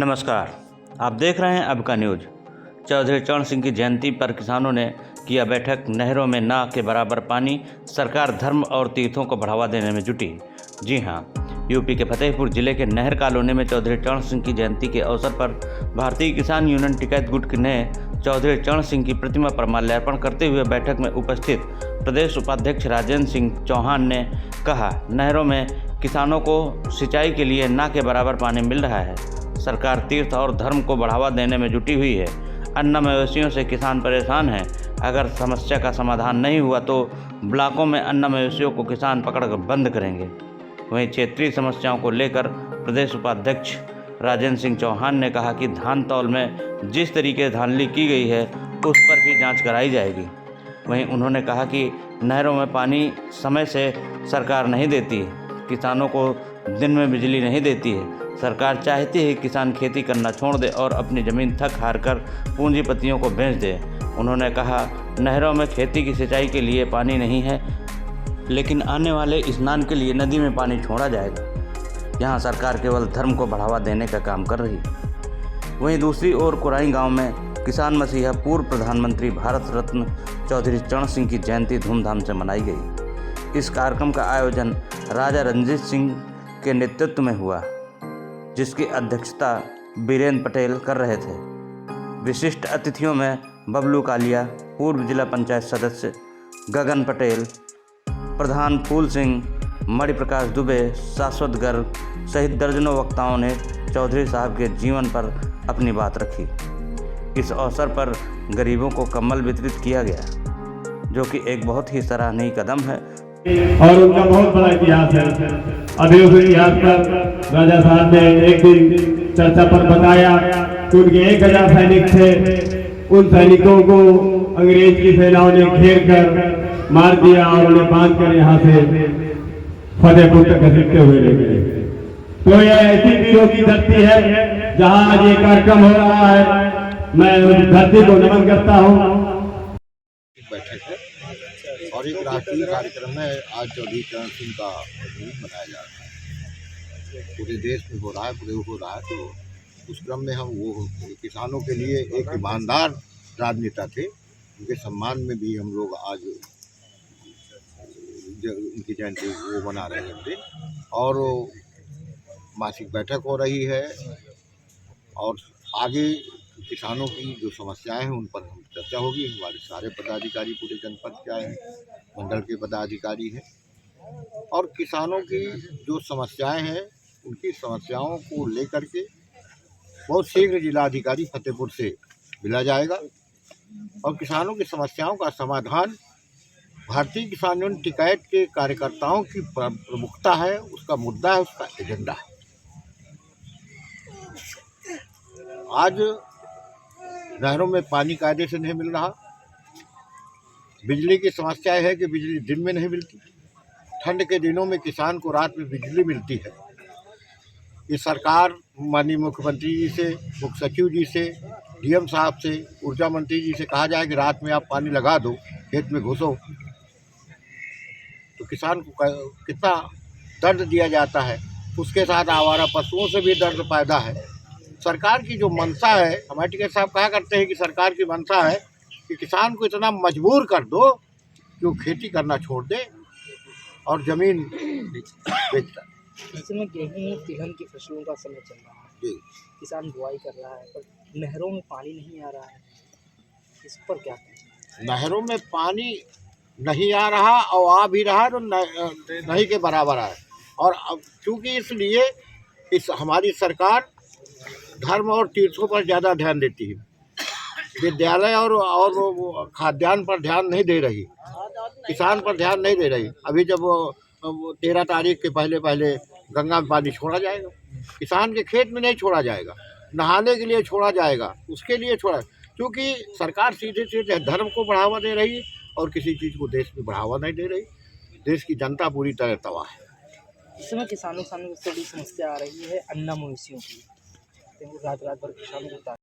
नमस्कार, आप देख रहे हैं अब का न्यूज। चौधरी चरण सिंह की जयंती पर किसानों ने किया बैठक। नहरों में ना के बराबर पानी, सरकार धर्म और तीर्थों को बढ़ावा देने में जुटी। जी हां, यूपी के फतेहपुर जिले के नहर कॉलोनी में चौधरी चरण सिंह की जयंती के अवसर पर भारतीय किसान यूनियन टिकैत गुट ने चौधरी चरण सिंह की प्रतिमा पर माल्यार्पण करते हुए बैठक में उपस्थित प्रदेश उपाध्यक्ष राजेंद्र सिंह चौहान ने कहा, नहरों में किसानों को सिंचाई के लिए ना के बराबर पानी मिल रहा है। सरकार तीर्थ और धर्म को बढ़ावा देने में जुटी हुई है। अन्न मवेशियों से किसान परेशान हैं। अगर समस्या का समाधान नहीं हुआ तो ब्लॉकों में अन्न मवेशियों को किसान पकड़कर बंद करेंगे। वहीं क्षेत्रीय समस्याओं को लेकर प्रदेश उपाध्यक्ष राजेंद्र सिंह चौहान ने कहा कि धान तौल में जिस तरीके से धांधली की गई है उस पर भी जांच कराई जाएगी। वहीं उन्होंने कहा कि नहरों में पानी समय से सरकार नहीं देती है, किसानों को दिन में बिजली नहीं देती है। सरकार चाहती है किसान खेती करना छोड़ दे और अपनी ज़मीन थक हार कर पूंजीपतियों को बेच दे। उन्होंने कहा, नहरों में खेती की सिंचाई के लिए पानी नहीं है, लेकिन आने वाले स्नान के लिए नदी में पानी छोड़ा जाएगा। यहाँ सरकार केवल धर्म को बढ़ावा देने का काम कर रही है। वहीं दूसरी ओर कुराई गांव में किसान मसीहा पूर्व प्रधानमंत्री भारत रत्न चौधरी चरण सिंह की जयंती धूमधाम से मनाई गई। इस कार्यक्रम का आयोजन राजा रंजीत सिंह के नेतृत्व में हुआ, जिसकी अध्यक्षता बीरेंद्र पटेल कर रहे थे। विशिष्ट अतिथियों में बबलू कालिया, पूर्व जिला पंचायत सदस्य गगन पटेल, प्रधान फूल सिंह, मणिप्रकाश दुबे, शाश्वत गर्ग सहित दर्जनों वक्ताओं ने चौधरी साहब के जीवन पर अपनी बात रखी। इस अवसर पर गरीबों को कंबल वितरित किया गया, जो कि एक बहुत ही सराहनीय कदम है और उनका बहुत बड़ा इतिहास है। अभी उस इतिहास पर राजा साहब ने एक दिन चर्चा पर बताया कि उनके 1000 सैनिक थे। उन सैनिकों को अंग्रेज की सेनाओं ने घेर कर मार दिया और उन्हें बांध कर यहाँ से फतेहपुर तक घसीटते हुए ले गए। तो यह ऐसी वीरों की धरती है जहाँ आज ये कार्यक्रम हो रहा है। मैं उस धरती को नमन करता हूँ। बैठक है और एक राष्ट्रीय कार्यक्रम है। आज चौधरी चरण सिंह का मनाया जा रहा है, पूरे देश में हो रहा है, पूरे हो रहा है। तो उस क्रम में हम वो किसानों के लिए एक ईमानदार राजनेता थे, उनके सम्मान में भी हम लोग आज उनकी जयंती वो मना रहे हैं। और मासिक बैठक हो रही है और आगे किसानों की जो समस्याएं हैं उन पर हम चर्चा होगी। हमारे सारे पदाधिकारी पूरे जनपद के आए हैं, मंडल के पदाधिकारी हैं और किसानों की जो समस्याएं हैं उनकी समस्याओं को लेकर के बहुत शीघ्र जिलाधिकारी फतेहपुर से मिला जाएगा और किसानों की समस्याओं का समाधान भारतीय किसान यूनियन टिकैत के कार्यकर्ताओं की प्रमुखता है, उसका मुद्दा है, उसका एजेंडा है। आज नहरों में पानी कायदे से नहीं मिल रहा। बिजली की समस्या है कि बिजली दिन में नहीं मिलती। ठंड के दिनों में किसान को रात में बिजली मिलती है। ये सरकार माननीय मुख्यमंत्री जी से, मुख्य सचिव जी से, डीएम साहब से, ऊर्जा मंत्री जी से कहा जाए कि रात में आप पानी लगा दो, खेत में घुसो, तो किसान को कितना दर्द दिया जाता है। उसके साथ आवारा पशुओं से भी दर्द पैदा है। सरकार की जो मंशा है, हमारे टिकैत साहब कहा करते हैं कि सरकार की मंशा है कि किसान को इतना मजबूर कर दो कि वो खेती करना छोड़ दे और ज़मीन बेच दे। इसमें गेहूँ तिलहन की फसलों का समय चल रहा है जी। किसान बुआई कर रहा है पर नहरों में पानी नहीं आ रहा है, इस पर क्या कहें? नहरों में पानी नहीं आ रहा और आ भी रहा तो नहीं के बराबर है। और अब चूँकि इसलिए हमारी सरकार धर्म और तीर्थों पर ज़्यादा ध्यान देती है, विद्यालय और खाद्यान्न पर ध्यान नहीं दे रही, किसान पर ध्यान नहीं दे रही। अभी जब 13 तारीख के पहले गंगा में पानी छोड़ा जाएगा, किसान के खेत में नहीं छोड़ा जाएगा, नहाने के लिए छोड़ा जाएगा, उसके लिए छोड़ा, क्योंकि सरकार सीधे सीधे धर्म को बढ़ावा दे रही है और किसी चीज़ को देश में बढ़ावा नहीं दे रही। देश की जनता पूरी तरह तबाह है। इस समय किसानों के सामने सबसे बड़ी समस्या आ रही है अन्न मवेशियों की। रात भर किसानों को